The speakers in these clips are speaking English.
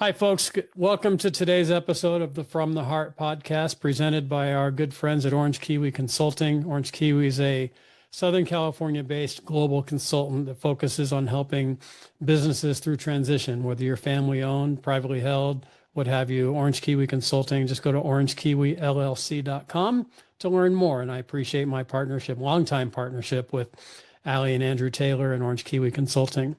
Hi, folks. Welcome to today's episode of the From the Hart podcast presented by our good friends at Orange Kiwi Consulting. Orange Kiwi is a Southern California-based global consultant that focuses on helping businesses through transition, whether you're family-owned, privately held, what have you. Orange Kiwi Consulting, just go to orangekiwillc.com to learn more. And I appreciate my partnership, longtime partnership with Allie and Andrew Taylor and Orange Kiwi Consulting.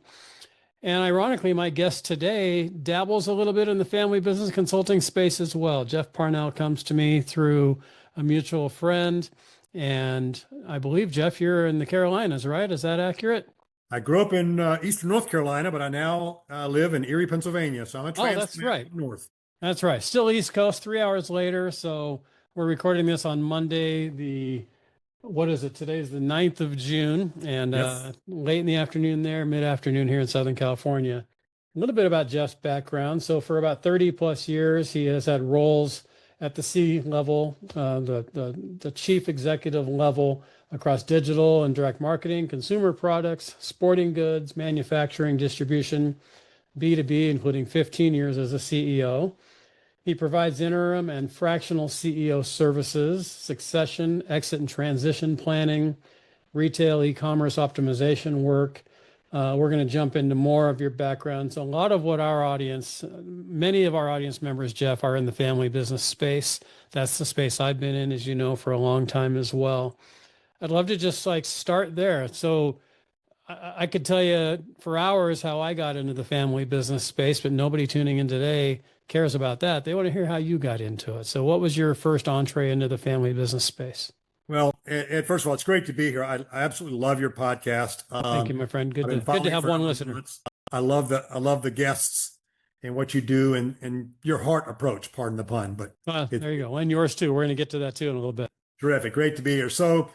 And ironically, my guest today dabbles a little bit in the family business consulting space as well. Jeff Parnell comes to me through a mutual friend. And I believe, Jeff, you're in the Carolinas, right? Is that accurate? I grew up in eastern North Carolina, but I now live in Erie, Pennsylvania. So I'm a transplant that's right. north. That's right. Still East Coast, 3 hours later. So we're recording this on Monday, what is it? Today's the 9th of June, and Yes. late in the afternoon there, mid-afternoon here in Southern California. A little bit about Jeff's background. So for about 30 plus years, he has had roles at the C level, the chief executive level across digital and direct marketing, consumer products, sporting goods, manufacturing, distribution, B2B, including 15 years as a CEO. He provides interim and fractional CEO services, succession, exit and transition planning, retail e-commerce optimization work. We're going to jump into more of your background. So a lot of what many of our audience members, Jeff, are in the family business space. That's the space I've been in, as you know, for a long time as well. I'd love to just start there. So I could tell you for hours how I got into the family business space, but nobody tuning in today cares about that. They want to hear how you got into it. So what was your first entree into the family business space? Well, first of all, it's great to be here. I absolutely love your podcast. Thank you, my friend. I've been Good to following have for one a listener. months. I love the guests and what you do and your heart approach, pardon the pun, but There you go. And yours too. We're going to get to that too in a little bit. terrific. Great to be here. So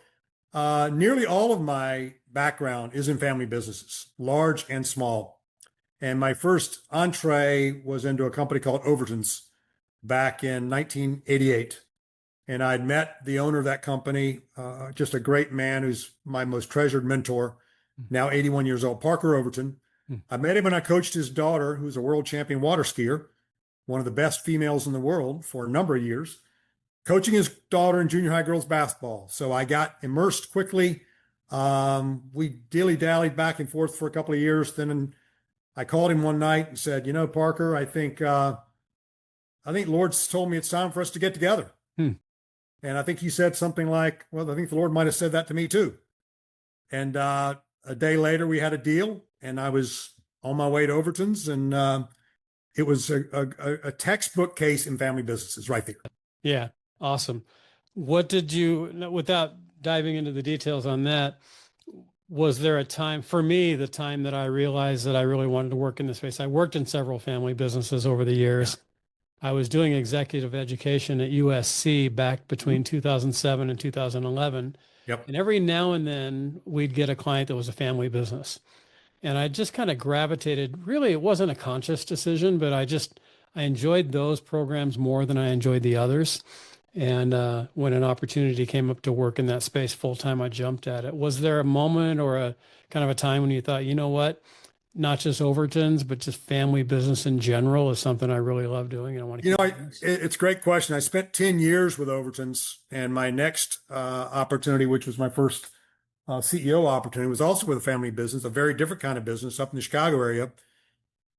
nearly all of my background is in family businesses, large and small. And my first entree was into a company called Overton's back in 1988. And I'd met the owner of that company, just a great man who's my most treasured mentor, now 81 years old, Parker Overton. I met him when I coached his daughter, who's a world champion water skier, one of the best females in the world for a number of years, coaching his daughter in junior high girls basketball. So I got immersed quickly. We dilly-dallied back and forth for a couple of years. Then I called him one night and said, Parker, I think Lord's told me it's time for us to get together. And I think he said something like, well, I think the Lord might have said that to me too. And a day later, we had a deal, and I was on my way to Overton's, and it was a textbook case in family businesses right there. Yeah, awesome. What did you, without diving into the details on that, was there a time, for me, the time that I realized that I really wanted to work in this space? I worked in several family businesses over the years. I was doing executive education at USC back between 2007 and 2011. Yep. And every now and then we'd get a client that was a family business. And I just kind of gravitated, really, it wasn't a conscious decision, but I enjoyed those programs more than I enjoyed the others. And when an opportunity came up to work in that space full time, I jumped at it. Was there a moment or a kind of a time when you thought, you know what? Not just Overton's, but just family business in general is something I really love doing. And I want to it's a great question. I spent 10 years with Overton's, and my next opportunity, which was my first CEO opportunity, was also with a family business, a very different kind of business up in the Chicago area.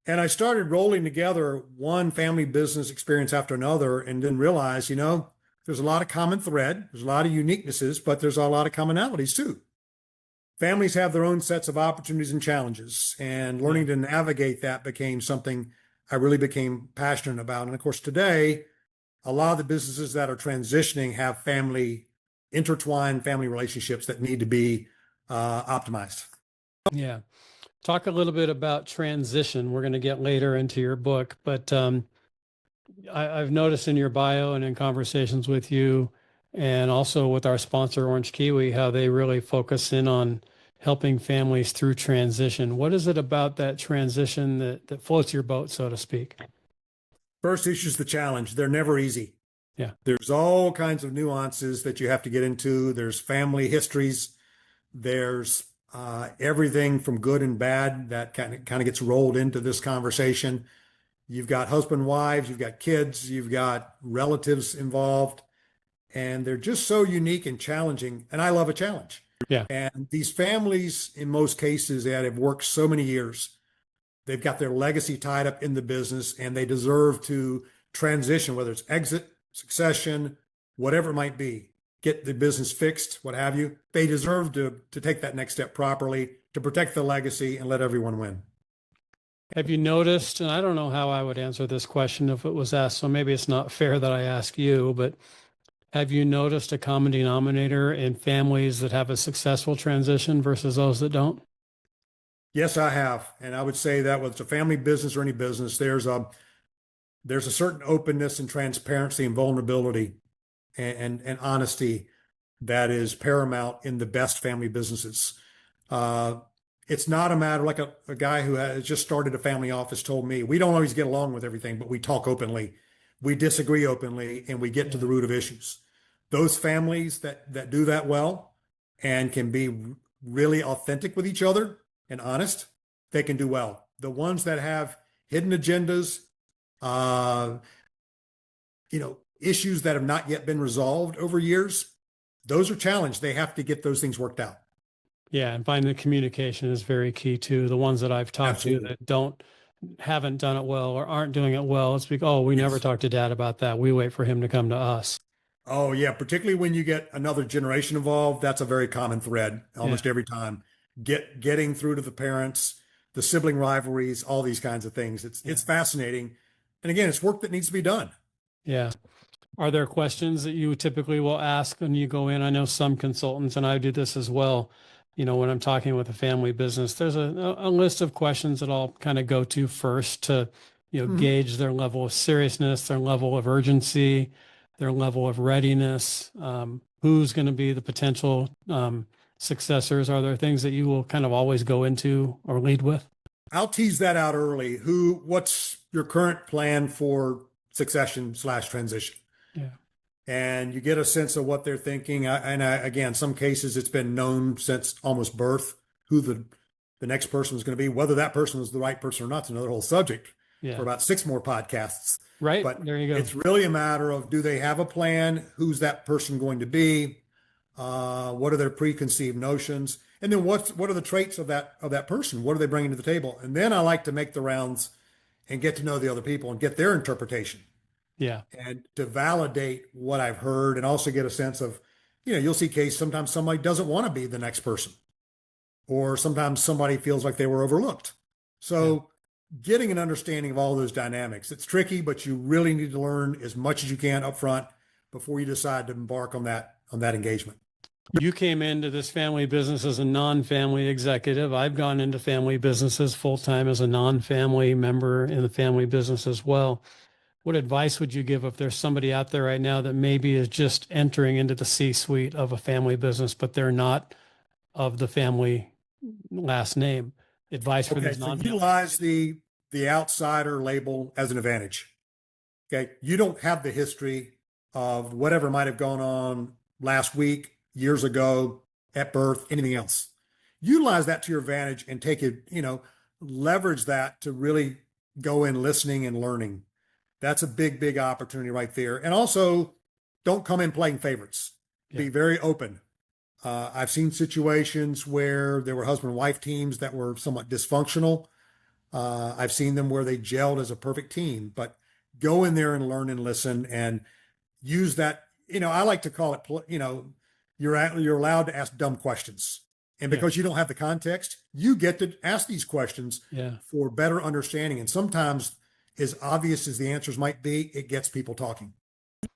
And I started rolling together one family business experience after another, and then realized, there's a lot of common thread, there's a lot of uniquenesses, but there's a lot of commonalities too. Families have their own sets of opportunities and challenges, and learning to navigate that became something I really became passionate about. And of course, today, a lot of the businesses that are transitioning have intertwined family relationships that need to be optimized. Yeah. Talk a little bit about transition. We're going to get later into your book, but I've noticed in your bio and in conversations with you, and also with our sponsor, Orange Kiwi, how they really focus in on helping families through transition. What is it about that transition that floats your boat, so to speak? First issue is the challenge. They're never easy. Yeah. There's all kinds of nuances that you have to get into. There's family histories. There's everything from good and bad that kind of gets rolled into this conversation. You've got husband, wives, you've got kids, you've got relatives involved, and they're just so unique and challenging. And I love a challenge. Yeah. And these families, in most cases, that have worked so many years, they've got their legacy tied up in the business and they deserve to transition, whether it's exit, succession, whatever it might be, get the business fixed, what have you. They deserve to take that next step properly to protect the legacy and let everyone win. Have you noticed, and I don't know how I would answer this question if it was asked, so maybe it's not fair that I ask you, but have you noticed a common denominator in families that have a successful transition versus those that don't? Yes, I have. And I would say that whether it's a family business or any business, there's a certain openness and transparency and vulnerability and honesty that is paramount in the best family businesses. Uh, it's not a matter like a guy who has just started a family office told me, we don't always get along with everything, but we talk openly, we disagree openly, and we get to Yeah. the root of issues. Those families that do that well and can be really authentic with each other and honest, they can do well. The ones that have hidden agendas, uh, issues that have not yet been resolved over years, those are challenged. They have to get those things worked out. Yeah, and finding the communication is very key too. The ones that I've talked to Absolutely. that haven't done it well or aren't doing it well, it's like, oh, we never Yes. talked to dad about that. We wait for him to come to us. Oh, yeah. Particularly when you get another generation involved, that's a very common thread Yeah, almost every time. Getting through to the parents, the sibling rivalries, all these kinds of things. It's yeah, it's fascinating. And again, it's work that needs to be done. yeah. Are there questions that you typically will ask when you go in? I know some consultants, and I do this as well. When I'm talking with a family business, there's a list of questions that I'll kind of go to first to, Mhm. gauge their level of seriousness, their level of urgency, their level of readiness, who's going to be the potential successors. Are there things that you will kind of always go into or lead with? I'll tease that out early. What's your current plan for succession slash transition? Yeah, And you get a sense of what they're thinking. Again, some cases it's been known since almost birth who the next person is going to be. Whether that person is the right person or not is another whole subject for yeah, about six more podcasts. right. But There you go. it's really a matter of, do they have a plan? Who's that person going to be? What are their preconceived notions? And then what are the traits of that person? What are they bringing to the table? And then I like to make the rounds and get to know the other people and get their interpretation Yeah, and to validate what I've heard and also get a sense of, you'll see cases sometimes somebody doesn't want to be the next person, or sometimes somebody feels like they were overlooked. yeah. So getting an understanding of all those dynamics, it's tricky, but you really need to learn as much as you can up front before you decide to embark on that engagement. You came into this family business as a non-family executive. I've gone into family businesses full time as a non-family member in the family business as well. What advice would you give if there's somebody out there right now that maybe is just entering into the C-suite of a family business, but they're not of the family last name? Advice for Okay, these so non-family utilize executives? the outsider label as an advantage. Okay, you don't have the history of whatever might have gone on last week, years ago, at birth, anything else. Utilize that to your advantage and take it, leverage that to really go in listening and learning. That's a big, big opportunity right there. And also, don't come in playing favorites. Yeah, Be very open. I've seen situations where there were husband and wife teams that were somewhat dysfunctional. I've seen them where they gelled as a perfect team, but go in there and learn and listen and use that. I like to call it, you're allowed to ask dumb questions. And yeah, because you don't have the context, you get to ask these questions yeah. for better understanding. And sometimes, as obvious as the answers might be, it gets people talking. I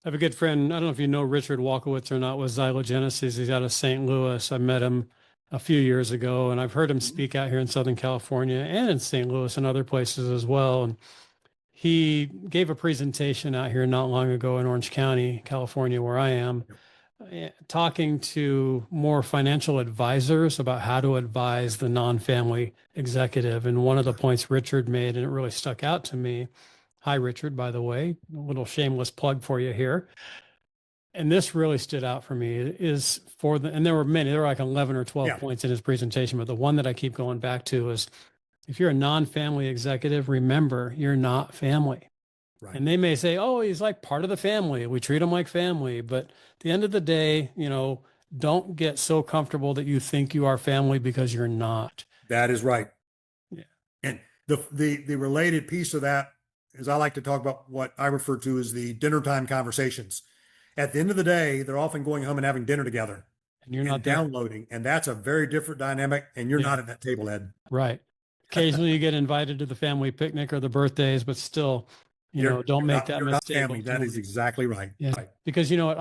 have a good friend. I don't know if you know Richard Walkowitz or not, with Xylogenesis. He's out of St. Louis. I met him a few years ago, and I've heard him speak out here in Southern California and in St. Louis and other places as well. And he gave a presentation out here not long ago in Orange County, California, where I am, talking to more financial advisors about how to advise the non-family executive. And one of the points Richard made, and it really stuck out to me. Hi, Richard, by the way, a little shameless plug for you here. And this really stood out for me is and there were many, there were like 11 or 12 Yeah. points in his presentation, but the one that I keep going back to is If you're a non-family executive, remember you're not family. Right. And they may say, oh, he's like part of the family. We treat him like family. But at the end of the day, don't get so comfortable that you think you are family, because you're not. That is right. Yeah. And the related piece of that is I like to talk about what I refer to as the dinner time conversations. At the end of the day, they're often going home and having dinner together And you're and not there. downloading. And that's a very different dynamic. And you're Yeah. not at that table, Ed. Right. Occasionally you get invited to the family picnic or the birthdays, but still, don't make that You're not mistake. family. That is exactly right. Yeah. Right. Because you know what?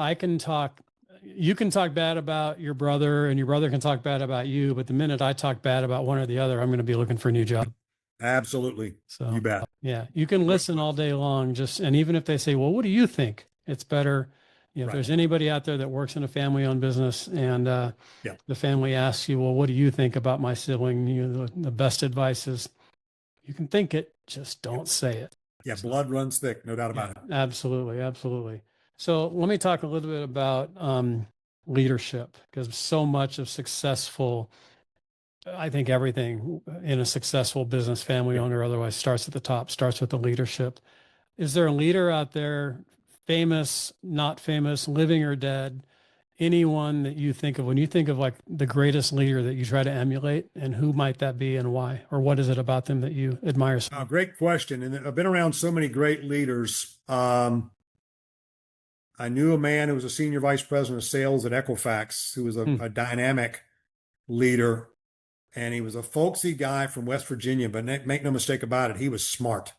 You can talk bad about your brother and your brother can talk bad about you. But the minute I talk bad about one or the other, I'm going to be looking for a new job. Absolutely. So You bet. yeah, you can listen all day long. And even if they say, well, what do you think? It's better. If Right. there's anybody out there that works in a family owned business and Yeah. the family asks you, well, what do you think about my sibling? The best advice is you can think it, just don't say it. Yeah. Blood runs thick. No doubt about it. Absolutely. Absolutely. So let me talk a little bit about leadership, because so much of successful, I think everything in a successful business, family Yeah. owner, otherwise, starts at the top, starts with the leadership. Is there a leader out there, famous, not famous, living or dead, anyone that you think of when you think of like the greatest leader that you try to emulate, and who might that be and why? Or what is it about them that you admire so much? Great question. And I've been around so many great leaders. I knew a man who was a senior vice president of sales at Equifax, who was a dynamic leader. And he was a folksy guy from West Virginia, but make no mistake about it, he was smart.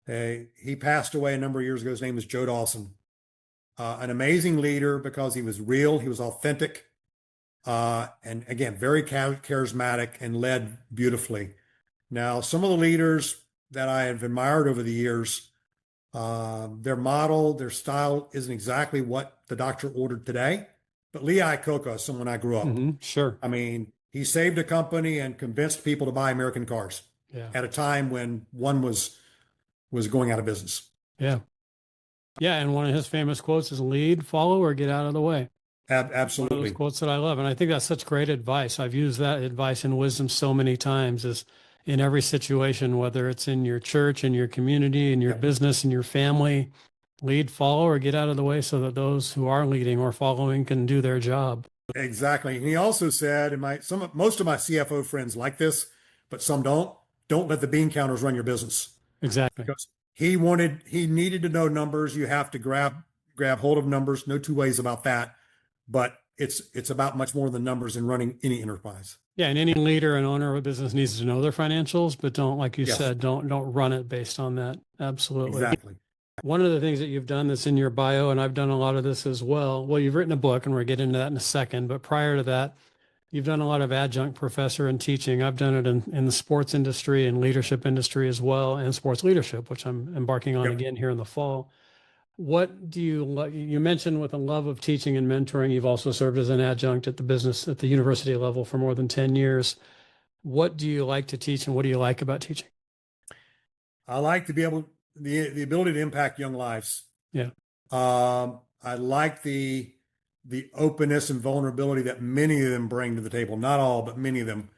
He passed away a number of years ago. His name was Joe Dawson. An amazing leader because he was real, he was authentic, and again, very charismatic and led beautifully. Now, some of the leaders that I have admired over the years, their model, their style isn't exactly what the doctor ordered today, but Lee Iacocca is someone I grew up. Sure. I mean, he saved a company and convinced people to buy American cars at a time when one was going out of business. Yeah. Yeah. And one of his famous quotes is lead, follow, or get out of the way. Absolutely. One of those quotes that I love. And I think that's such great advice. I've used that advice and wisdom so many times, is in every situation, whether it's in your church, in your community, in your business, in your family, lead, follow, or get out of the way so that those who are leading or following can do their job. Exactly. And he also said, and most of my CFO friends like this, but some don't let the bean counters run your business. Exactly. Because he needed to know numbers. You have to grab hold of numbers. No two ways about that. But it's about much more than numbers in running any enterprise. Yeah, and any leader and owner of a business needs to know their financials, but don't, like you said, don't run it based on that. Absolutely. Exactly. One of the things that you've done that's in your bio, and I've done a lot of this as well. Well, you've written a book, and we'll get into that in a second. But prior to that, you've done a lot of adjunct professor and teaching. I've done it in the sports industry and leadership industry as well, and sports leadership, which I'm embarking on again here in the fall. What do you mentioned with a love of teaching and mentoring, you've also served as an adjunct at the university level for more than 10 years. What do you like to teach, and what do you like about teaching? I like to be the ability to impact young lives. Yeah. I like the openness and vulnerability that many of them bring to the table. Not all, but many of them.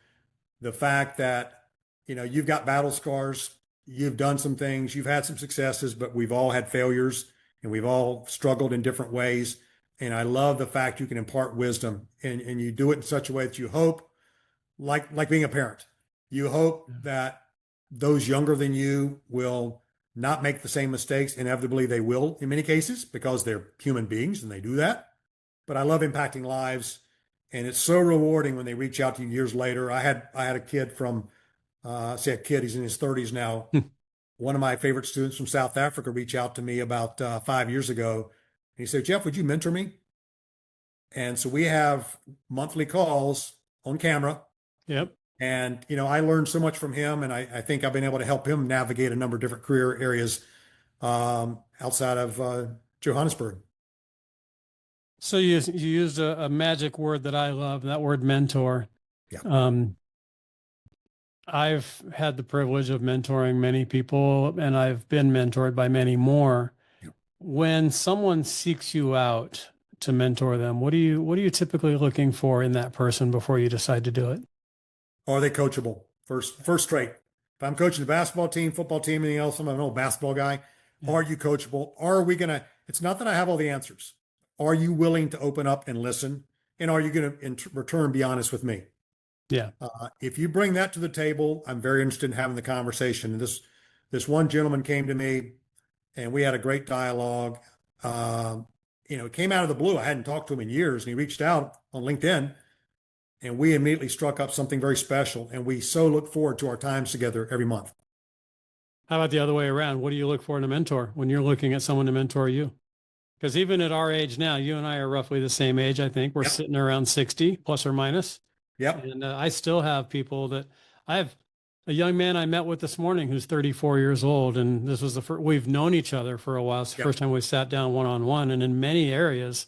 The fact that, you've got battle scars, you've done some things, you've had some successes, but we've all had failures and we've all struggled in different ways. And I love the fact you can impart wisdom, and you do it in such a way that you hope, like being a parent, you hope that those younger than you will not make the same mistakes. Inevitably, they will in many cases, because they're human beings and they do that. But I love impacting lives, and it's so rewarding when they reach out to you years later. I had a kid from, say a kid, he's in his 30s now. One of my favorite students from South Africa reached out to me about 5 years ago. And he said, Jeff, would you mentor me? And so we have monthly calls on camera. Yep. And, I learned so much from him, and I think I've been able to help him navigate a number of different career areas outside of Johannesburg. So you used a magic word that I love, that word mentor. Yeah. I've had the privilege of mentoring many people, and I've been mentored by many more. Yeah. When someone seeks you out to mentor them, what are you typically looking for in that person before you decide to do it? Are they coachable? First trait. If I'm coaching the basketball team, football team, anything else, I'm an old basketball guy. Yeah. Are you coachable? Are we going to, it's not that I have all the answers. Are you willing to open up and listen? And are you going to, in return, be honest with me? Yeah. If you bring that to the table, I'm very interested in having the conversation. And this one gentleman came to me and we had a great dialogue. It came out of the blue. I hadn't talked to him in years, and he reached out on LinkedIn, and we immediately struck up something very special. And we so look forward to our times together every month. How about the other way around? What do you look for in a mentor when you're looking at someone to mentor you? Because even at our age now, you and I are roughly the same age. I think we're Yep. sitting around 60 plus or minus. Yep. And I still have people that I have a young man I met with this morning who's 34 years old. And this was the first, we've known each other for a while. It's the Yep. first time we sat down one-on-one. And in many areas,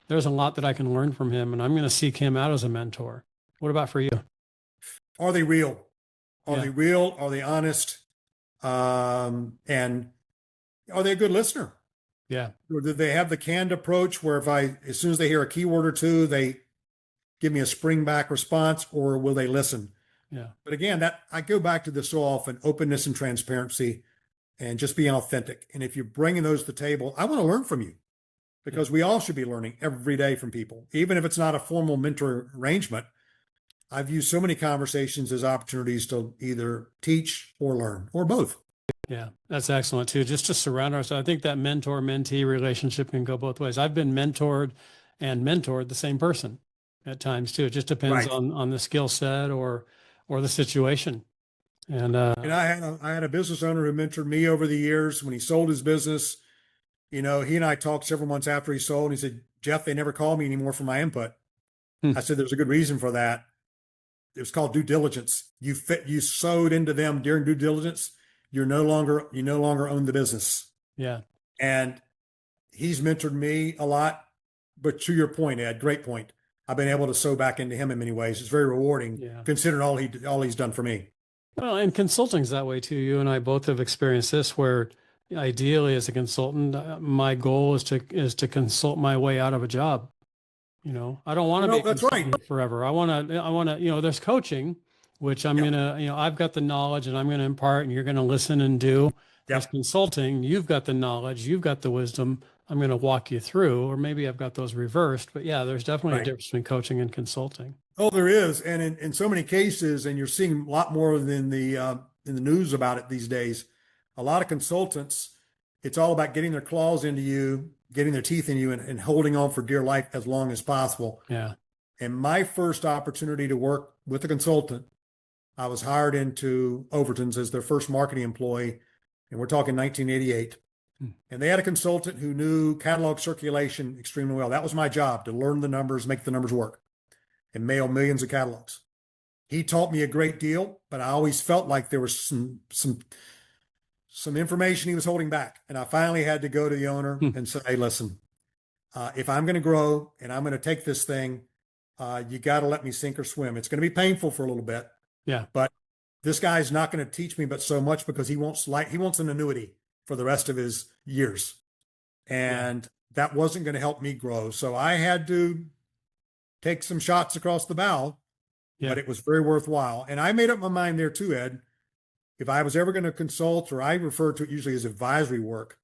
there's a lot that I can learn from him. And I'm going to seek him out as a mentor. What about for you? Are they real? Are Yeah. they real? Are they honest? And are they a good listener? Yeah. Or do they have the canned approach where as soon as they hear a keyword or two, they give me a spring back response, or will they listen? Yeah. But again, that I go back to this so often: openness and transparency, and just being authentic. And if you're bringing those to the table, I want to learn from you, because we all should be learning every day from people, even if it's not a formal mentor arrangement. I've used so many conversations as opportunities to either teach or learn, or both. Yeah, that's excellent too. Just to surround ourselves. I think that mentor-mentee relationship can go both ways. I've been mentored and mentored the same person at times too. It just depends Right. on the skill set or the situation. And And I had a business owner who mentored me over the years. When he sold his business, he and I talked several months after he sold. And he said, "Jeff, they never call me anymore for my input." I said, "There's a good reason for that. It was called due diligence. You sowed into them during due diligence. You no longer own the business." Yeah. And he's mentored me a lot. But to your point, Ed, great point. I've been able to sow back into him in many ways. It's very rewarding, Yeah. considering all he's done for me. Well, and consulting's that way too. You and I both have experienced this, where ideally as a consultant, my goal is to consult my way out of a job. I don't want to be That's right. consulting forever. I want to, there's coaching, which I'm Yep. going to, I've got the knowledge and I'm going to impart and you're going to listen and do. There's Yep. consulting. You've got the knowledge, you've got the wisdom. I'm going to walk you through, or maybe I've got those reversed, but yeah, there's definitely a Right. difference between coaching and consulting. Oh, there is, and in so many cases, and you're seeing a lot more than in the news about it these days. A lot of consultants, it's all about getting their claws into you, getting their teeth in you, and holding on for dear life as long as possible. Yeah. And my first opportunity to work with a consultant, I was hired into Overton's as their first marketing employee, and we're talking 1988. And they had a consultant who knew catalog circulation extremely well. That was my job, to learn the numbers, make the numbers work, and mail millions of catalogs. He taught me a great deal, but I always felt like there was some information he was holding back. And I finally had to go to the owner and say, "Hey, listen, if I'm going to grow and I'm going to take this thing, you got to let me sink or swim. It's going to be painful for a little bit, Yeah. but this guy's not going to teach me but so much, because he wants an annuity for the rest of his years." And that wasn't going to help me grow. So I had to take some shots across the bow, but it was very worthwhile. And I made up my mind there too, Ed. If I was ever going to consult, or I refer to it usually as advisory work,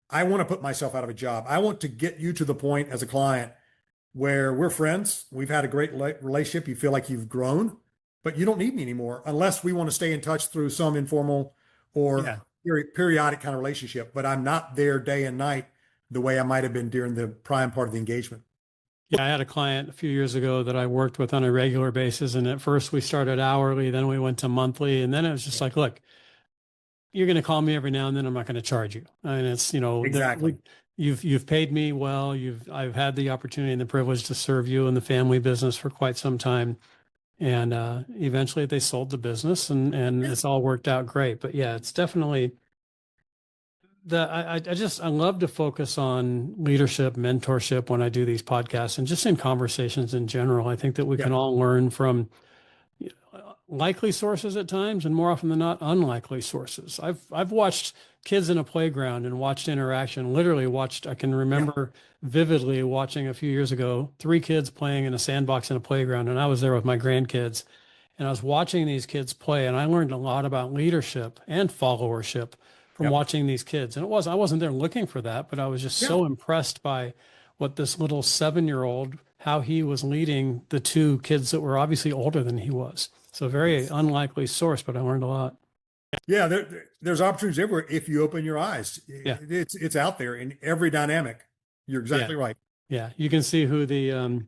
I want to put myself out of a job. I want to get you to the point as a client where we're friends. We've had a great relationship. You feel like you've grown, but you don't need me anymore, unless we want to stay in touch through some informal or periodic kind of relationship. But I'm not there day and night the way I might have been during the prime part of the engagement. Yeah, I had a client a few years ago that I worked with on a regular basis. And at first we started hourly, then we went to monthly. And then it was just like, look, you're going to call me every now and then. I'm not going to charge you. And it's, Exactly. You've paid me well. I've had the opportunity and the privilege to serve you in the family business for quite some time. And eventually they sold the business and it's all worked out great. But yeah, it's definitely I love to focus on leadership, mentorship when I do these podcasts, and just in conversations in general. I think that we can all learn from likely sources at times, and more often than not, unlikely sources. I've watched kids in a playground and watched interaction, literally watched. I can remember vividly watching a few years ago, 3 kids playing in a sandbox in a playground, and I was there with my grandkids. And I was watching these kids play, and I learned a lot about leadership and followership from Yep. watching these kids. And I wasn't there looking for that, but I was just Yeah. so impressed by what this little 7-year-old, how he was leading the two kids that were obviously older than he was. So very Yes. unlikely source, but I learned a lot. Yeah. There's opportunities everywhere if you open your eyes. Yeah. It's out there in every dynamic. You're Yeah. exactly right. Yeah. You can see who the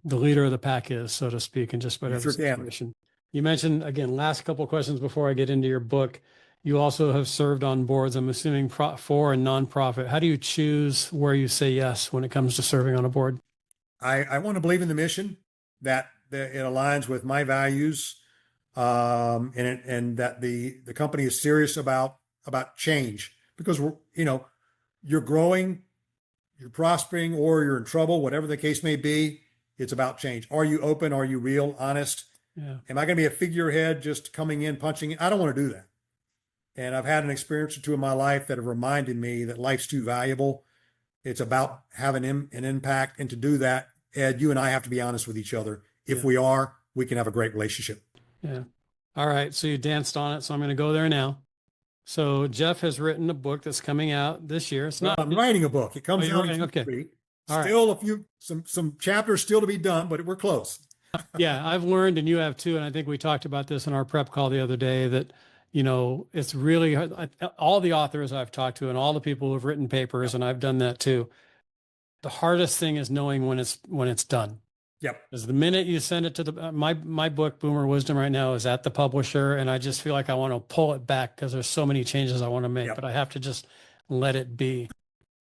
leader of the pack is, so to speak, in just about You every sure can. situation. You mentioned, again, last couple of questions before I get into your book. You also have served on boards, I'm assuming, for and nonprofit. How do you choose where you say yes when it comes to serving on a board? I want to believe in the mission that it aligns with my values, and that the company is serious about change because you're growing, you're prospering, or you're in trouble, whatever the case may be. It's about change. Are you open? Are you real, honest? Yeah. Am I going to be a figurehead just coming in, punching in? I don't want to do that. And I've had an experience or two in my life that have reminded me that life's too valuable. It's about having an impact. And to do that, Ed, you and I have to be honest with each other. If Yeah. we are, we can have a great relationship. Yeah. All right. So you danced on it. So I'm going to go there now. So Jeff has written a book that's coming out this year. It's Well, not. I'm writing a book. It comes You're out in writing. Okay. Q3. All right. Still a few some chapters still to be done, but we're close. Yeah, I've learned, and you have too, and I think we talked about this in our prep call the other day, that, it's really all the authors I've talked to and all the people who've written papers, and I've done that too. The hardest thing is knowing when it's done. Yep. Because the minute you send it to my book, Boomer Wisdom, right now is at the publisher, and I just feel like I want to pull it back because there's so many changes I want to make, Yep. but I have to just let it be.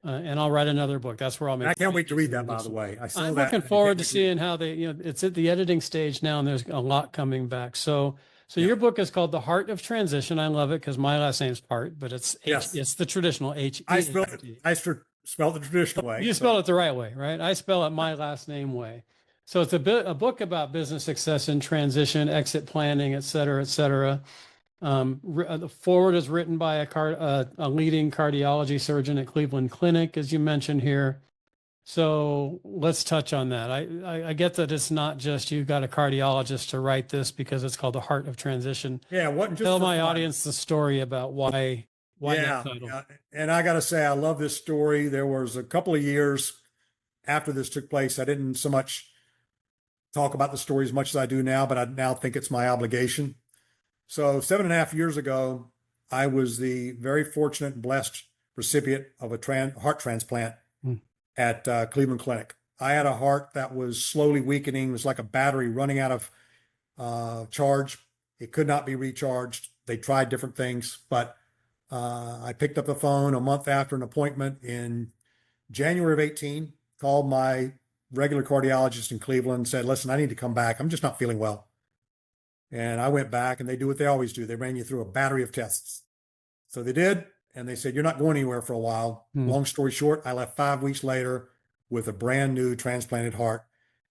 And I'll write another book. That's where I'll make. I can't wait to read that, by the way. I'm looking forward to seeing how it's at the editing stage now, and there's a lot coming back. So Yeah. your book is called The Heart of Transition. I love it because my last name's Hart, but it's Yes. it's the traditional H. I spelled it the traditional way. You spell it the right way, right? I spell it my last name way. So it's a book about business success and transition, exit planning, et cetera, et cetera. The forward is written by a leading cardiology surgeon at Cleveland Clinic, as you mentioned here. So let's touch on that. I get that it's not just you got a cardiologist to write this because it's called The Heart of Transition. Yeah, it wasn't just Tell for my fun. audience the story about why that title. Yeah. And I got to say, I love this story. There was a couple of years after this took place, I didn't so much talk about the story as much as I do now, but I now think it's my obligation. So 7.5 years ago, I was the very fortunate and blessed recipient of a heart transplant at Cleveland Clinic. I had a heart that was slowly weakening. It was like a battery running out of charge. It could not be recharged. They tried different things, but I picked up the phone a month after an appointment in January of 18, called my regular cardiologist in Cleveland, said, listen, I need to come back. I'm just not feeling well. And I went back, and they do what they always do. They ran you through a battery of tests. So they did, and they said, you're not going anywhere for a while. Long story short, I left 5 weeks later with a brand new transplanted heart.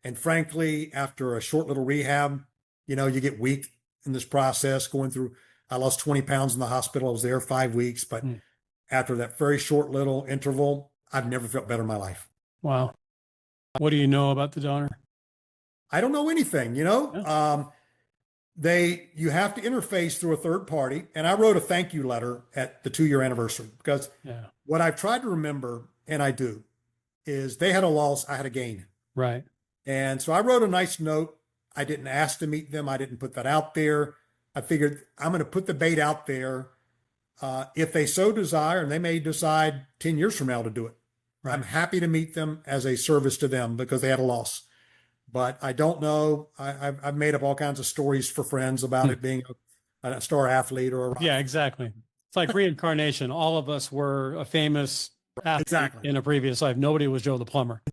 And frankly, after a short little rehab, you get weak in this process going through. I lost 20 pounds in the hospital. I was there 5 weeks, but after that very short little interval, I've never felt better in my life. Wow. What do you know about the donor? I don't know anything, Yeah. You have to interface through a third party. And I wrote a thank you letter at the 2-year anniversary because what I've tried to remember, and I do, is they had a loss, I had a gain. Right. And so I wrote a nice note. I didn't ask to meet them. I didn't put that out there. I figured I'm going to put the bait out there. If they so desire, and they may decide 10 years from now to do it, right. I'm happy to meet them as a service to them because they had a loss. But I don't know. I've made up all kinds of stories for friends about it being a star athlete or yeah, exactly. It's like reincarnation. All of us were a famous athlete in a previous life. Nobody was Joe the plumber.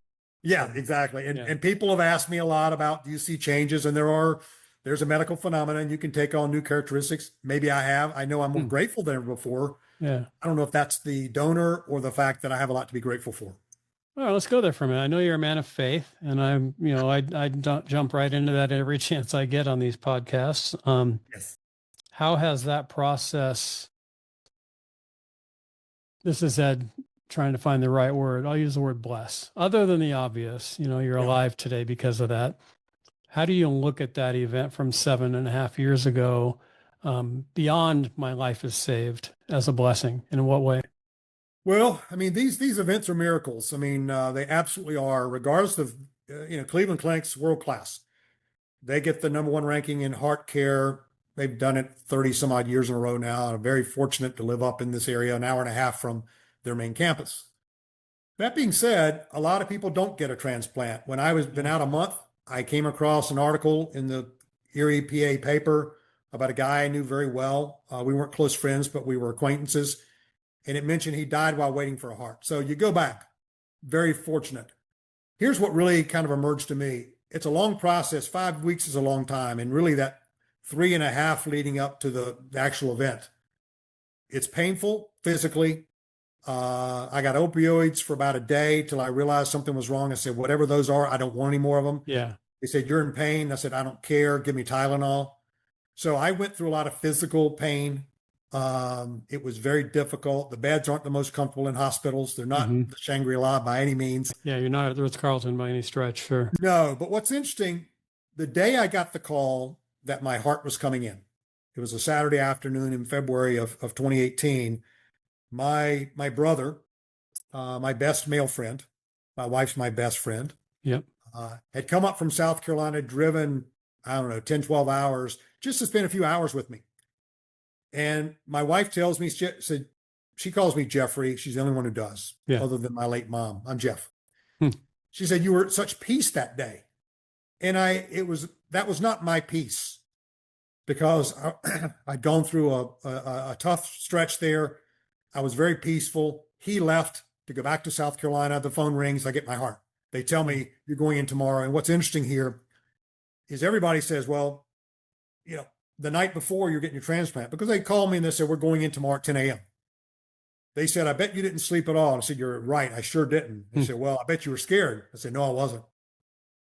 Yeah, exactly. And people have asked me a lot about, do you see changes? And there's a medical phenomenon. You can take on new characteristics. Maybe I have. I know I'm more grateful than ever before. Yeah. I don't know if that's the donor or the fact that I have a lot to be grateful for. All right, let's go there for a minute. I know you're a man of faith, and I don't jump right into that every chance I get on these podcasts. Yes. How has that process? This is Ed trying to find the right word. I'll use the word bless. Other than the obvious, you're alive today because of that. How do you look at that event from 7.5 years ago, beyond my life is saved, as a blessing? In what way? Well, I mean, these events are miracles. I mean, they absolutely are. Regardless of, Cleveland Clinic's world class. They get the number one ranking in heart care. They've done it 30 some odd years in a row now. I'm very fortunate to live up in this area, an hour and a half from their main campus. That being said, a lot of people don't get a transplant. When I was been out a month, I came across an article in the Erie, PA paper about a guy I knew very well. We weren't close friends, but we were acquaintances. And it mentioned he died while waiting for a heart. So you go back, very fortunate. Here's what really kind of emerged to me. It's a long process. 5 weeks is a long time. And really that 3.5 leading up to the actual event. It's painful physically. I got opioids for about a day till I realized something was wrong. I said, whatever those are, I don't want any more of them. Yeah. They said, you're in pain. I said, I don't care. Give me Tylenol. So I went through a lot of physical pain. It was very difficult. The beds aren't the most comfortable in hospitals. They're not the Shangri-La by any means. Yeah, you're not at the Ritz-Carlton by any stretch, sure. No, but what's interesting, the day I got the call that my heart was coming in, it was a Saturday afternoon in February of 2018. My brother, my best male friend, my wife's my best friend, Yep. had come up from South Carolina, driven, I don't know, 10, 12 hours, just to spend a few hours with me. And my wife tells me, she calls me Jeffrey. She's the only one who does, other than my late mom. I'm Jeff. She said, you were at such peace that day. And that was not my peace, because I'd gone through a tough stretch there. I was very peaceful. He left to go back to South Carolina. The phone rings. I get my heart. They tell me you're going in tomorrow. And what's interesting here is everybody says, well, the night before you're getting your transplant, because they called me and they said, we're going in tomorrow at 10 a.m. They said, I bet you didn't sleep at all. And I said, you're right. I sure didn't. They said, well, I bet you were scared. I said, no, I wasn't.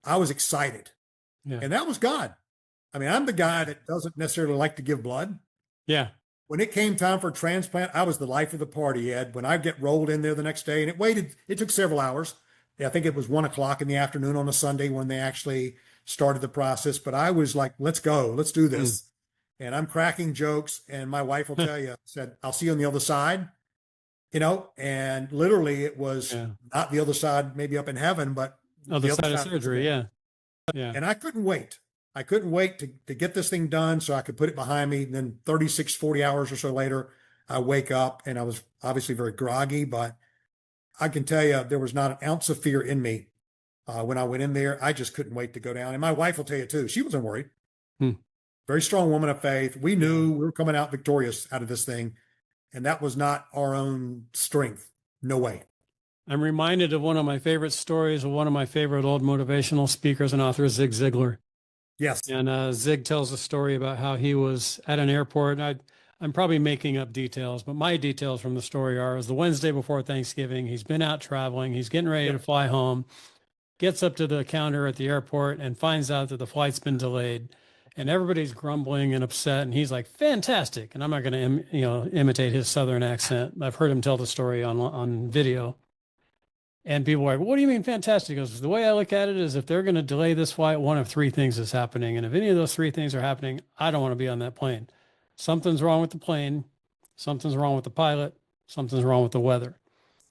I was excited. Yeah. And that was God. I mean, I'm the guy that doesn't necessarily like to give blood. Yeah. When it came time for transplant, I was the life of the party, Ed. When I get rolled in there the next day, and it took several hours. I think it was 1:00 in the afternoon on a Sunday when they actually started the process. But I was like, let's go, let's do this. And I'm cracking jokes. And my wife will tell you, said, I'll see you on the other side, and literally it was not the other side, maybe up in heaven, but the other side of surgery. Yeah. Yeah. And I couldn't wait. I couldn't wait to get this thing done so I could put it behind me. And then 36, 40 hours or so later, I wake up, and I was obviously very groggy, but I can tell you there was not an ounce of fear in me when I went in there. I just couldn't wait to go down. And my wife will tell you too, she wasn't worried. Very strong woman of faith. We knew we were coming out victorious out of this thing. And that was not our own strength. No way. I'm reminded of one of my favorite stories of one of my favorite old motivational speakers and authors, Zig Ziglar. Yes. And Zig tells a story about how he was at an airport. I'm probably making up details, but my details from the story are: it was the Wednesday before Thanksgiving. He's been out traveling. He's getting ready to fly home, gets up to the counter at the airport and finds out that the flight's been delayed. And everybody's grumbling and upset. And he's like, fantastic. And I'm not going to, imitate his Southern accent. I've heard him tell the story on video. And people are like, what do you mean fantastic? He goes, the way I look at it is, if they're going to delay this flight, one of three things is happening. And if any of those three things are happening, I don't want to be on that plane. Something's wrong with the plane. Something's wrong with the pilot. Something's wrong with the weather.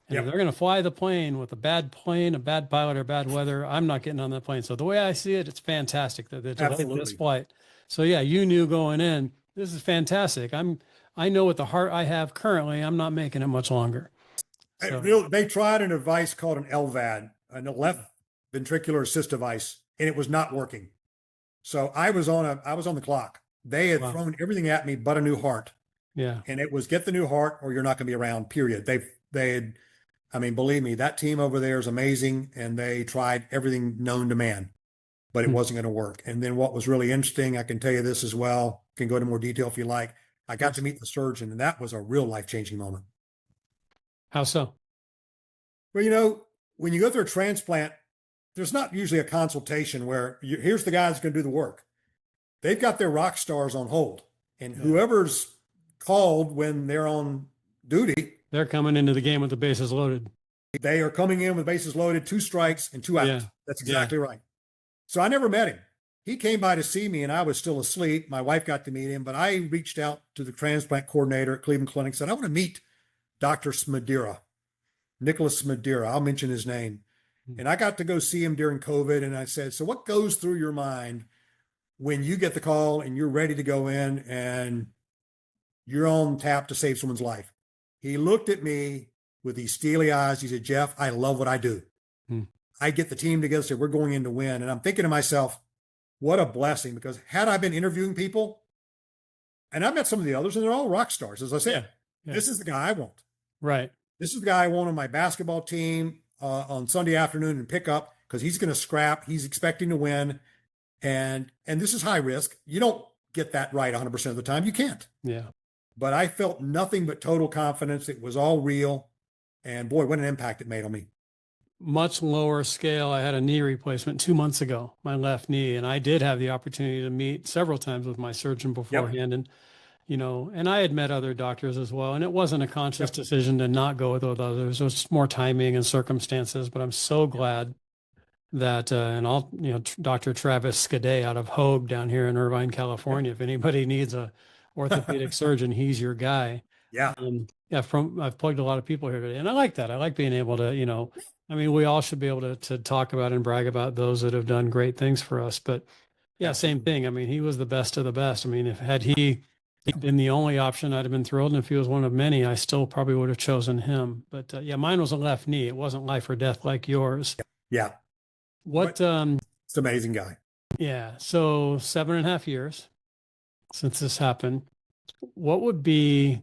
And if they're going to fly the plane with a bad plane, a bad pilot, or bad weather, I'm not getting on that plane. So the way I see it, it's fantastic that they're delaying this flight. So yeah, you knew going in, this is fantastic. I know what the heart I have currently, I'm not making it much longer. So. They tried a device called an LVAD, a left ventricular assist device, and it was not working. So I was on the clock. They had thrown everything at me but a new heart. Yeah. And it was, get the new heart or you're not going to be around, period. They had, I mean, believe me, that team over there is amazing, and they tried everything known to man, but it wasn't going to work. And then what was really interesting, I can tell you this as well, can go into more detail if you like. I got to meet the surgeon, and that was a real life-changing moment. How so? Well, when you go through a transplant, there's not usually a consultation where here's the guy that's going to do the work. They've got their rock stars on hold, and whoever's called when they're on duty, they're coming into the game with the bases loaded. They are coming in with bases loaded, 2 strikes and 2 outs. That's exactly right. So I never met him. he came by to see me and I was still asleep. My wife got to meet him, but I reached out to the transplant coordinator at Cleveland Clinic, said, I want to meet Dr. Smadira, Nicholas Smadira. I'll mention his name. And I got to go see him during COVID. And I said, so what goes through your mind when you get the call and you're ready to go in and you're on tap to save someone's life? He looked at me with these steely eyes. He said, Jeff, I love what I do. I get the team together, said, we're going in to win. And I'm thinking to myself, what a blessing, because had I been interviewing people, and I've met some of the others and they're all rock stars, as I said, this is the guy I want. Right. This is the guy I want on my basketball team on Sunday afternoon and pick up because he's going to scrap. He's expecting to win. And this is high risk. You don't get that right 100% of the time. You can't. Yeah. But I felt nothing but total confidence. It was all real. And boy, what an impact it made on me. Much lower scale. I had a knee replacement 2 months ago, my left knee, and I did have the opportunity to meet several times with my surgeon beforehand. And, and I had met other doctors as well. And it wasn't a conscious decision to not go with others. It was just more timing and circumstances. But I'm so glad that, Dr. Travis Skade out of Hoag down here in Irvine, California, if anybody needs a orthopedic surgeon, he's your guy. Yeah. I've plugged a lot of people here today, and I like that. I like being able to, we all should be able to talk about and brag about those that have done great things for us. But same thing. I mean, he was the best of the best. I mean, had he been the only option, I'd have been thrilled. And if he was one of many, I still probably would have chosen him. But mine was a left knee. It wasn't life or death like yours. Yeah. What? It's an amazing guy. Yeah. So 7.5 years since this happened. What would be,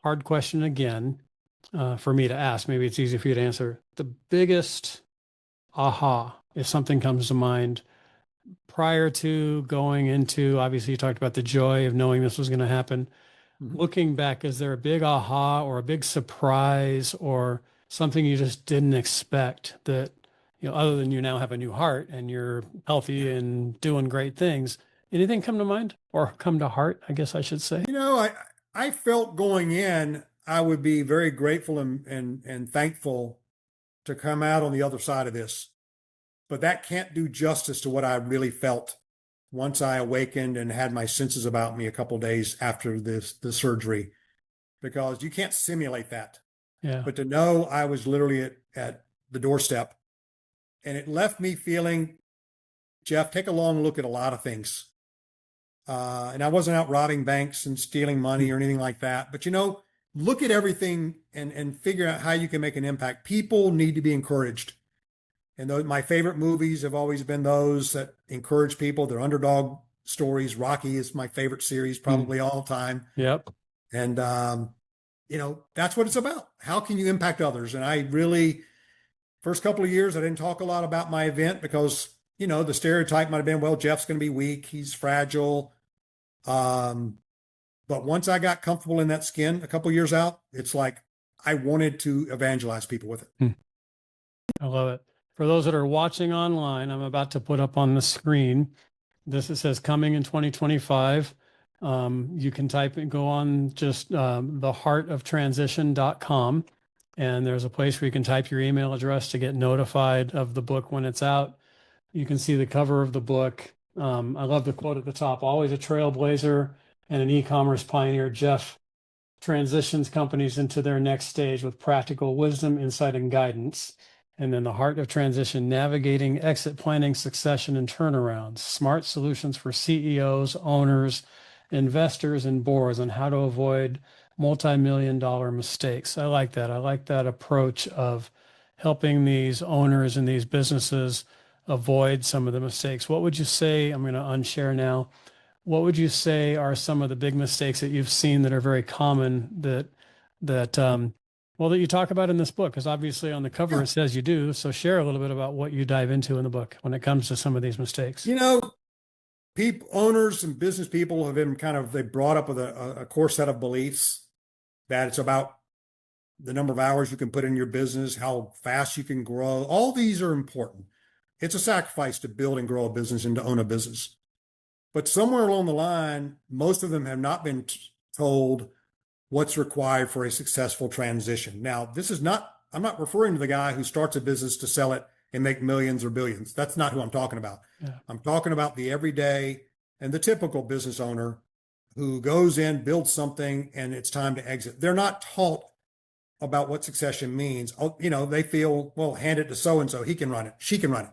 hard question again, for me to ask, maybe it's easy for you to answer, the biggest aha, if something comes to mind prior to going into, obviously you talked about the joy of knowing this was going to happen. Looking back, is there a big aha or a big surprise or something you just didn't expect that, other than you now have a new heart and you're healthy and doing great things? Anything come to mind or come to heart, I guess I should say? I felt going in, I would be very grateful and thankful to come out on the other side of this. But that can't do justice to what I really felt once I awakened and had my senses about me a couple of days after the surgery, because you can't simulate that. Yeah. But to know I was literally at the doorstep, and it left me feeling, Jeff, take a long look at a lot of things. And I wasn't out robbing banks and stealing money or anything like that. But, look at everything and figure out how you can make an impact. People need to be encouraged. And my favorite movies have always been those that encourage people. They're underdog stories. Rocky is my favorite series, probably all time. Yep. And, that's what it's about. How can you impact others? And I really, first couple of years, I didn't talk a lot about my event because, the stereotype might have been, well, Jeff's going to be weak. He's fragile. But once I got comfortable in that skin a couple of years out, it's like I wanted to evangelize people with it. I love it. For those that are watching online, I'm about to put up on the screen. It says coming in 2025. You can type and go on just theheartoftransition.com. And there's a place where you can type your email address to get notified of the book when it's out. You can see the cover of the book. I love the quote at the top, always a trailblazer and an e-commerce pioneer, Jeff transitions companies into their next stage with practical wisdom, insight, and guidance. And then the heart of transition, navigating exit planning, succession, and turnarounds, smart solutions for CEOs, owners, investors, and boards on how to avoid multi-million-dollar mistakes. I like that. I like that approach of helping these owners and these businesses avoid some of the mistakes. What would you say, I'm going to unshare now, what would you say are some of the big mistakes that you've seen that are very common that you talk about in this book? Because obviously on the cover it says you do. So share a little bit about what you dive into in the book when it comes to some of these mistakes. People, owners and business people have been they brought up with a core set of beliefs that it's about the number of hours you can put in your business, how fast you can grow. All these are important. It's a sacrifice to build and grow a business and to own a business. But somewhere along the line, most of them have not been told what's required for a successful transition. Now, I'm not referring to the guy who starts a business to sell it and make millions or billions. That's not who I'm talking about. Yeah. I'm talking about the everyday and the typical business owner who goes in, builds something, and it's time to exit. They're not taught about what succession means. Oh, they feel, well, hand it to so-and-so, he can run it, she can run it.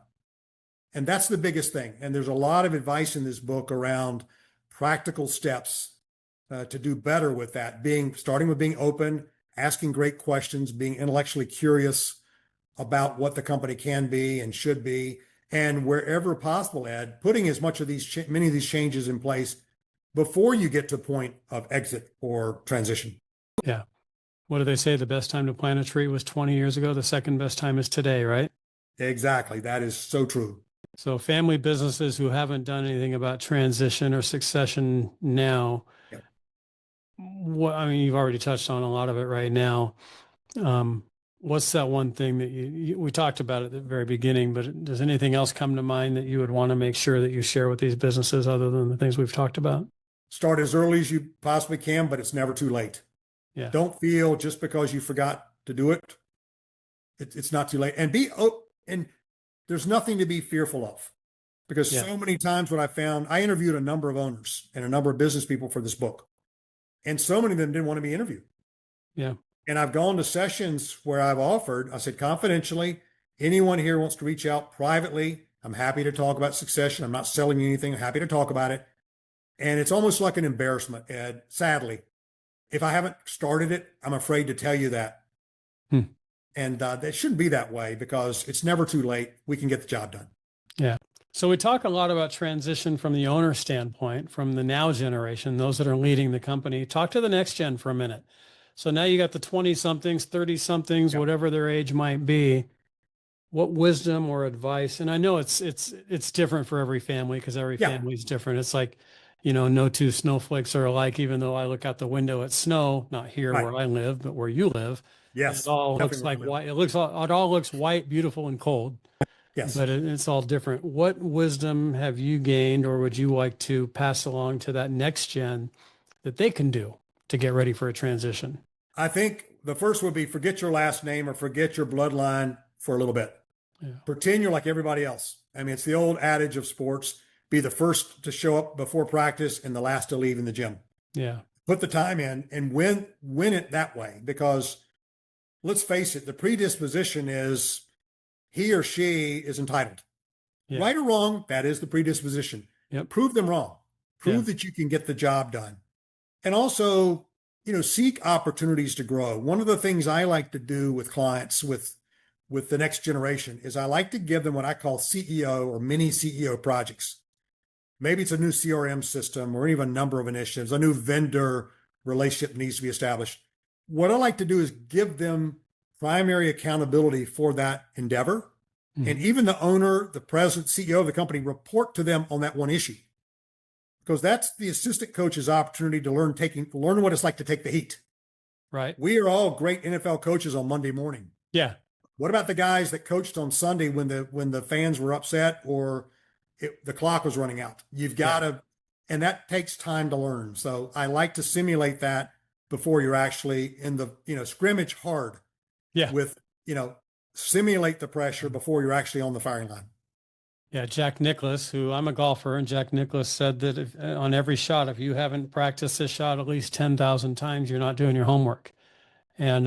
And that's the biggest thing. And there's a lot of advice in this book around practical steps to do better with that, starting with being open, asking great questions, being intellectually curious about what the company can be and should be, and wherever possible, Ed, putting as much of many of these changes in place before you get to a point of exit or transition. Yeah. What do they say? The best time to plant a tree was 20 years ago. The second best time is today, right? Exactly. That is so true. So family businesses who haven't done anything about transition or succession now, Yep. You've already touched on a lot of it right now. What's that one thing that we talked about at the very beginning, but does anything else come to mind that you would want to make sure that you share with these businesses other than the things we've talked about? Start as early as you possibly can, but it's never too late. Yeah. Don't feel just because you forgot to do it, it's not too late. And there's nothing to be fearful of, because so many times what I found, I interviewed a number of owners and a number of business people for this book, and so many of them didn't want to be interviewed. Yeah. And I've gone to sessions where I've offered, I said, confidentially, anyone here wants to reach out privately, I'm happy to talk about succession. I'm not selling you anything. I'm happy to talk about it. And it's almost like an embarrassment, Ed, sadly. If I haven't started it, I'm afraid to tell you that. And that shouldn't be that way, because it's never too late. We can get the job done. Yeah. So we talk a lot about transition from the owner standpoint, from the now generation, those that are leading the company. Talk to the next gen for a minute. So now you got the 20 somethings, 30 somethings, whatever their age might be. What wisdom or advice? And I know it's different for every family, because every family is different. It's like, no two snowflakes are alike, even though I look out the window at snow, not here where I live, but where you live. Yes. It all looks like white. It all looks white, beautiful, and cold. Yes. But it's all different. What wisdom have you gained, or would you like to pass along to that next gen that they can do to get ready for a transition? I think the first would be forget your last name or forget your bloodline for a little bit. Yeah. Pretend you're like everybody else. I mean, it's the old adage of sports, be the first to show up before practice and the last to leave in the gym. Yeah. Put the time in and win it that way, because let's face it, the predisposition is he or she is entitled. Yeah. Right or wrong, that is the predisposition. Yep. Prove them wrong. Prove that you can get the job done. And also, seek opportunities to grow. One of the things I like to do with clients with the next generation is I like to give them what I call CEO or mini CEO projects. Maybe it's a new CRM system or even a number of initiatives, a new vendor relationship needs to be established. What I like to do is give them primary accountability for that endeavor. Mm-hmm. And even the owner, the president, CEO of the company report to them on that one issue. Because that's the assistant coach's opportunity to learn what it's like to take the heat. Right. We are all great NFL coaches on Monday morning. Yeah. What about the guys that coached on Sunday when the fans were upset or the clock was running out? You've got to, and that takes time to learn. So I like to simulate that before you're actually in the, scrimmage hard. Yeah. With, simulate the pressure before you're actually on the firing line. Yeah, Jack Nicklaus, who I'm a golfer, and Jack Nicklaus said that on every shot, if you haven't practiced this shot at least 10,000 times, you're not doing your homework. And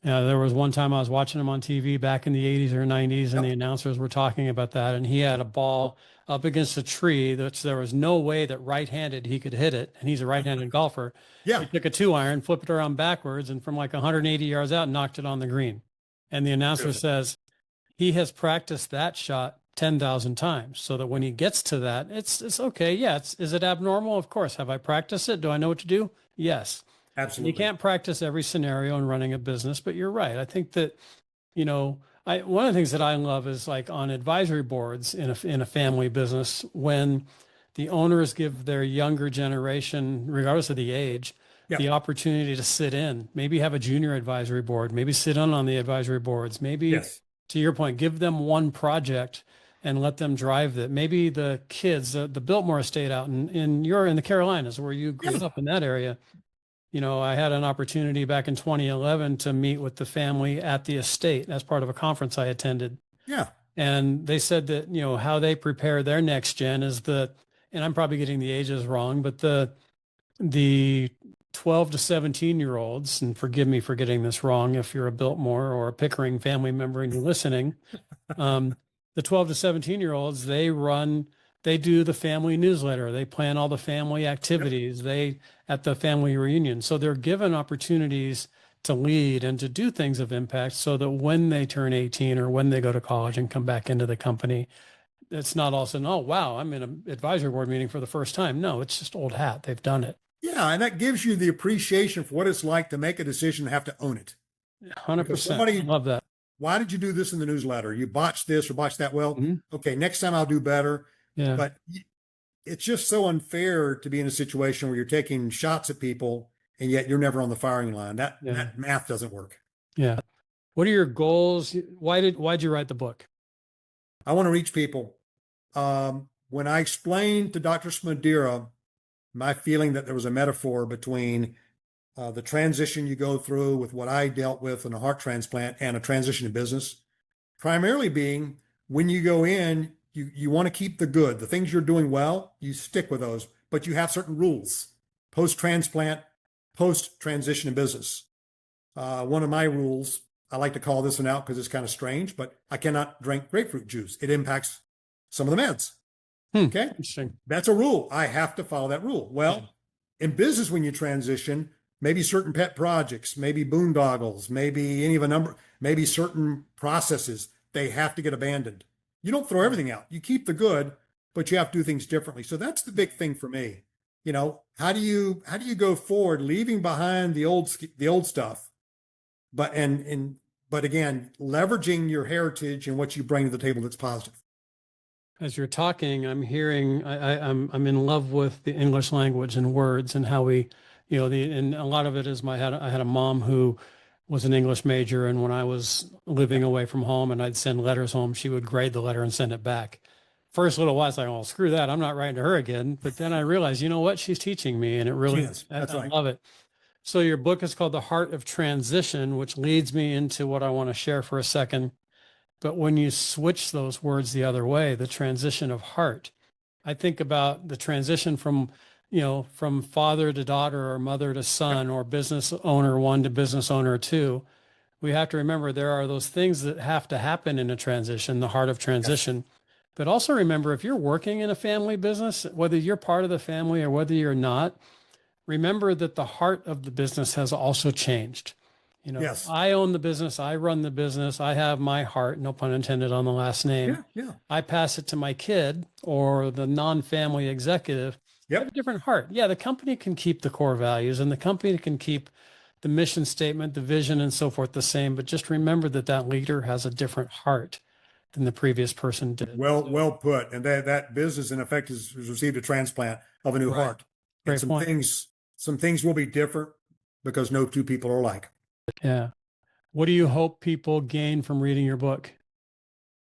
there was one time I was watching him on TV back in the 80s or 90s, and the announcers were talking about that, and he had a ball up against a tree that there was no way that right-handed he could hit it, and he's a right-handed golfer. Yeah. He took a 2-iron, flipped it around backwards, and from like 180 yards out, knocked it on the green. And the announcer says he has practiced that shot 10,000 times, so that when he gets to that, it's okay. Yeah. Is it abnormal? Of course. Have I practiced it? Do I know what to do? Yes. Absolutely. You can't practice every scenario in running a business, but you're right. I think that, one of the things that I love is like on advisory boards in a family business, when the owners give their younger generation, regardless of the age, the opportunity to sit in, maybe have a junior advisory board, maybe sit in on the advisory boards, maybe to your point, give them one project and let them drive that. Maybe the kids, the Biltmore estate out in the Carolinas, where you grew up in that area. I had an opportunity back in 2011 to meet with the family at the estate as part of a conference I attended. Yeah. And they said that, how they prepare their next gen is and I'm probably getting the ages wrong, but the 12 to 17 year olds, and forgive me for getting this wrong if you're a Biltmore or a Pickering family member and you're listening, um, the 12 to 17 year olds, they do the family newsletter, they plan all the family Yep. activities, they at the family reunion. So they're given opportunities to lead and to do things of impact so that when they turn 18 or when they go to college and come back into the company, it's not all of a sudden, oh, wow, I'm in an advisory board meeting for the first time. No, it's just old hat. They've done it. Yeah. And that gives you the appreciation for what it's like to make a decision and have to own it. Because 100%. I somebody, love that. why did you do this in the newsletter? You botched this or botched that. Well, Mhm. okay, next time I'll do better. Yeah. But it's just so unfair to be in a situation where you're taking shots at people and yet you're never on the firing line. That Yeah. that math doesn't work. Yeah. What are your goals? Why'd you write the book? I want to reach people. When I explained to Dr. Smadira my feeling that there was a metaphor between the transition you go through with what I dealt with in a heart transplant and a transition to business, primarily being when you go in, you want to keep the good, the things you're doing well, you stick with those, but you have certain rules post transplant, post transition to business. One of my rules, I like to call this one out because it's kind of strange, but I cannot drink grapefruit juice. It impacts some of the meds. Okay. Interesting. That's a rule. I have to follow that rule. Well, in business, when you transition, maybe certain pet projects, maybe boondoggles, maybe any of a number, maybe certain processes, they have to get abandoned. You don't throw everything out. You keep the good, but you have to do things differently. So that's the big thing for me. How do you go forward, leaving behind the old stuff, but again, leveraging your heritage and what you bring to the table that's positive. As you're talking, I'm hearing I'm in love with the English language and words and how we, and a lot of it is I had a mom who was an English major, and when I was living away from home and I'd send letters home, she would grade the letter and send it back. First little while, I was like, "Oh, screw that! I'm not writing to her again." But then I realized, you know what? She's teaching me, and it really, Yes, I that's right. love it. So your book is called The Heart of Transition, which leads me into what I want to share for a second. But when you switch those words the other way, the transition of heart, I think about the transition from father to daughter or mother to Yep. son or business owner one to business owner two. We have to remember there are those things that have to happen in a transition, the heart of Yes. transition. But also remember, if you're working in a family business, whether you're part of the family or whether you're not, remember that the heart of the business has also changed. Yes. I own the business, I run the business, I have my heart, no pun intended on the last name. Yeah. Yeah. I pass it to my kid or the non family executive. They have a Yep. different heart. Yeah, the company can keep the core values and the company can keep the mission statement, the vision, and so forth the same. But just remember that that leader has a different heart than the previous person did. Well put. And that business, in effect, has received a transplant of a new Right. heart. And Great point. some things will be different because no two people are alike. Yeah. What do you hope people gain from reading your book?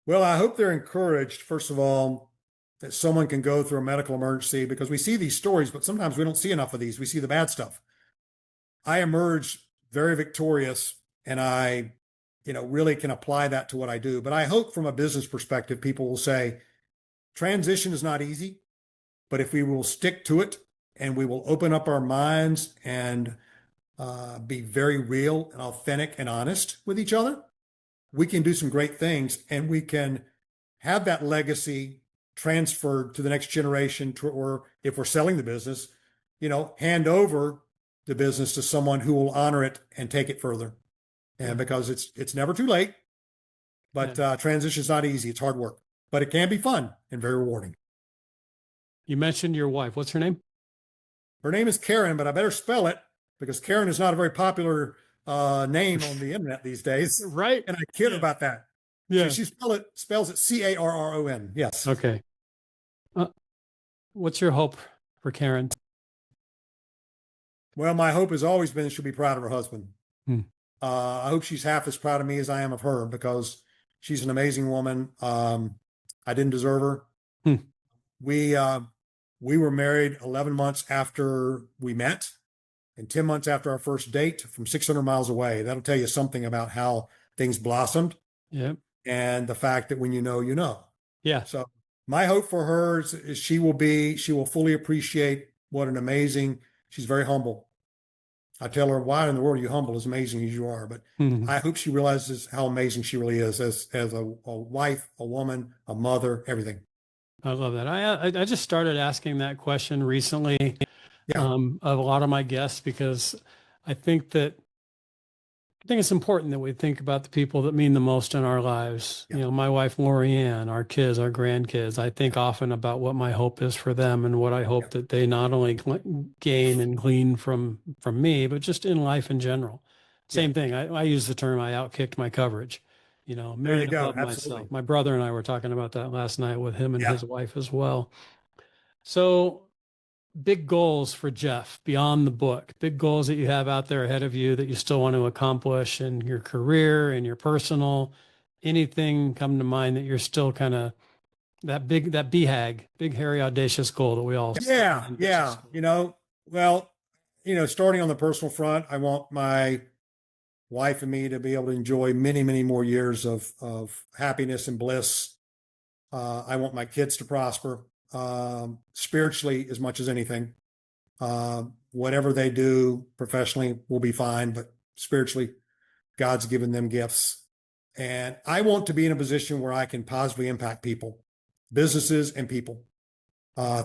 Well, I hope they're encouraged, first of all, that someone can go through a medical emergency because we see these stories, but sometimes we don't see enough of these. We see the bad stuff. I emerged very victorious and I, really can apply that to what I do. But I hope from a business perspective, people will say transition is not easy, but if we will stick to it and we will open up our minds and be very real and authentic and honest with each other, we can do some great things and we can have that legacy transferred to the next generation or if we're selling the business, hand over the business to someone who will honor it and take it further. And Yeah. because it's never too late, Yeah. but transition is not easy. It's hard work, but it can be fun and very rewarding. You mentioned your wife. What's her name? Her name is Karen, but I better spell it because Karen is not a very popular name on the internet these days. Right. And I kid Yeah. about that. Yeah. She spells it Carron. Yes. Okay. Uh, what's your hope for Karen? Well, my hope has always been she'll be proud of her husband. Hmm. I hope she's half as proud of me as I am of her because she's an amazing woman. I didn't deserve her. Hmm. We were married 11 months after we met and 10 months after our first date from 600 miles away. That'll tell you something about how things blossomed. Yeah. and the fact that when you know, you know. Yeah. So my hope for her is she will fully appreciate what an amazing, she's very humble. I tell her, why in the world are you humble, as amazing as you are? But Mhm. I hope she realizes how amazing she really is as a wife, a woman, a mother, everything. I love that. I just started asking that question recently Yeah, of a lot of my guests because I think that I think it's important that we think about the people that mean the most in our lives. yeah, My wife, Lorianne, our kids, our grandkids. I think often about what my hope is for them and what I yeah, hope that they not only gain and glean from me, but just in life in general. yeah. Same thing. I use the term I outkicked my coverage. There you Million go. above Absolutely. myself. My brother and I were talking about that last night with him and Yeah. his wife as well. So big goals for Jeff beyond the book, big goals that you have out there ahead of you that you still want to accomplish in your career and your personal, anything come to mind that you're still kind of that BHAG, big, hairy, audacious goal that we all Yeah, ambitious yeah. goal. Well, starting on the personal front, I want my wife and me to be able to enjoy many, many more years of happiness and bliss. I want my kids to prosper spiritually as much as anything. Whatever they do professionally will be fine, but spiritually, God's given them gifts. And I want to be in a position where I can positively impact people, businesses, and people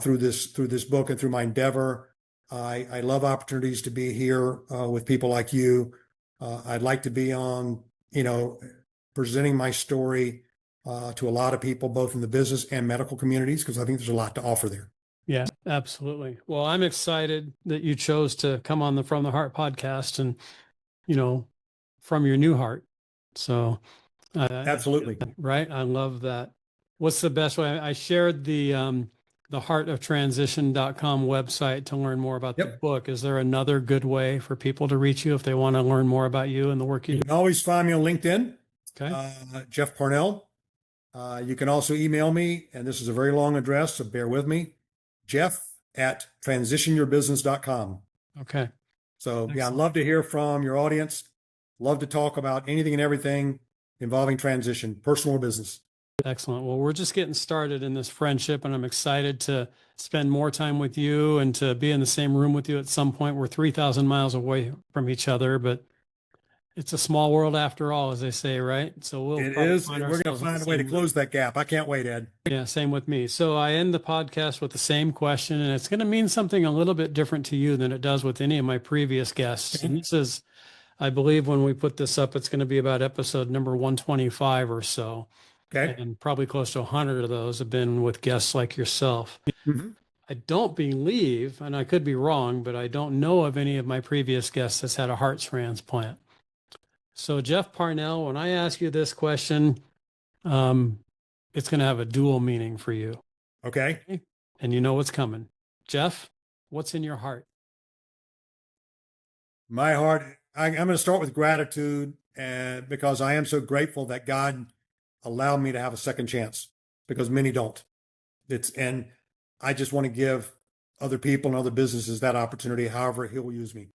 through this book and through my endeavor. I love opportunities to be here with people like you. I'd like to be on, presenting my story to a lot of people, both in the business and medical communities, because I think there's a lot to offer there. Yeah, absolutely. Well, I'm excited that you chose to come on the From the Heart podcast and, you know, from your new heart. So Absolutely. right? I love that. What's the best way? I shared the heartoftransition.com website to learn more about the Yep. book. Is there another good way for people to reach you if they want to learn more about you and the work you You do? can always find me on LinkedIn, Okay. Jeff Parnell. You can also email me, and this is a very long address, so bear with me, Jeff@transitionyourbusiness.com. Okay. So, yeah, I'd Excellent. love to hear from your audience. Love to talk about anything and everything involving transition, personal or business. Excellent. Well, we're just getting started in this friendship, and I'm excited to spend more time with you and to be in the same room with you at some point. We're 3,000 miles away from each other, but it's a small world after all, as they say, right? So we'll It probably is, find and we're going to ourselves in the find a way to same room. close that gap. I can't wait, Ed. Yeah, same with me. So I end the podcast with the same question, and it's going to mean something a little bit different to you than it does with any of my previous guests. And Okay. this is, I believe, when we put this up, it's going to be about episode number 125 or so. Okay. And probably close to 100 of those have been with guests like yourself. Mhm. I don't believe, and I could be wrong, but I don't know of any of my previous guests that's had a heart transplant. So, Jeff Parnell, when I ask you this question, um, it's going to have a dual meaning for you. Okay. Okay? And you know what's coming. Jeff, what's in your heart? My heart, I'm going to start with gratitude because I am so grateful that God allowed me to have a second chance because many don't. And I just want to give other people and other businesses that opportunity, however He'll use me.